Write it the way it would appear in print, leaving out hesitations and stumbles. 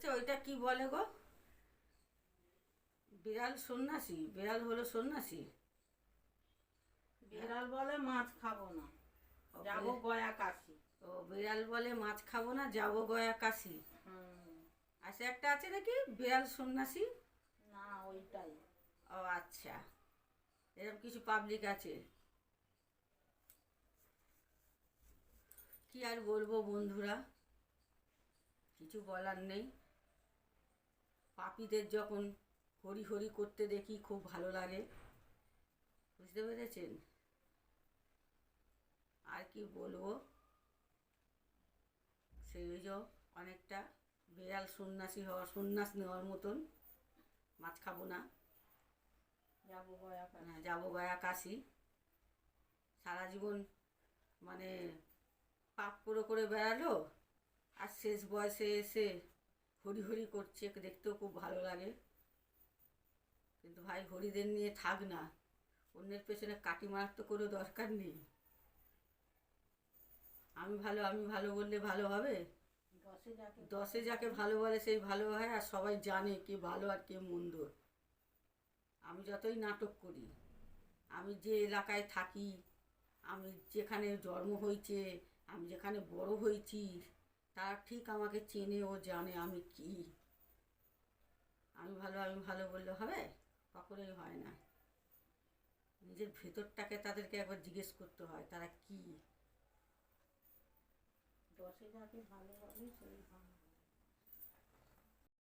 আচ্ছা ওইটা কি বলে গো? বিড়াল সন্ন্যাসী, বিড়াল হলো সন্ন্যাসী? বিড়াল বলে মাছ খাবো না, ও যাবো গয়া কাশি। ও বিড়াল বলে মাছ খাবো না, যাবো গয়া কাশি। হুম। আচ্ছা একটা আছে নাকি বিড়াল সন্ন্যাসী? না, ওইটাই। ও আচ্ছা, এরকম কিছু পাবলিক আছে। কি আর বলবো বন্ধুরা, কিছু বলার নেই। পাপীদের যখন হরি হরি করতে দেখি খুব ভালো লাগে, বুঝতে পেরেছেন? আর কি বলবো, সেই ওই যে অনেকটা বিড়াল সন্ন্যাসী হওয়া, সন্ন্যাস নেওয়ার মতন। মাছ খাবো না, যাবো গয়া কাশি। হ্যাঁ যাবো গয়া কাশি। সারা জীবন মানে পাপ পুরো করে বেড়ালো, আর শেষ বয়সে এসে হরি হরি করছে, দেখতেও খুব ভালো লাগে। কিন্তু ভাই হরিদের নিয়ে থাক না, অন্যের পেছনে কাটি মারার তো কোনো দরকার নেই। আমি ভালো আমি ভালো বললে ভালো হবে? দশে যাকে ভালো বলে সেই ভালো হয়, আর সবাই জানে কে ভালো আর কে মন্দ। আমি যতই নাটক করি, আমি যে এলাকায় থাকি, আমি যেখানে জন্ম হয়েছে, আমি যেখানে বড় হয়েছি, তারা ঠিক আমাকে চেনে ও জানে আমি কি। আমি ভালো বললে হবে? কখনোই হয় না। নিজের ভেতরটাকে তাদেরকে একবার জিজ্ঞেস করতে হয় তারা কি। দশে যাকে ভালো বলে সেই ভালো।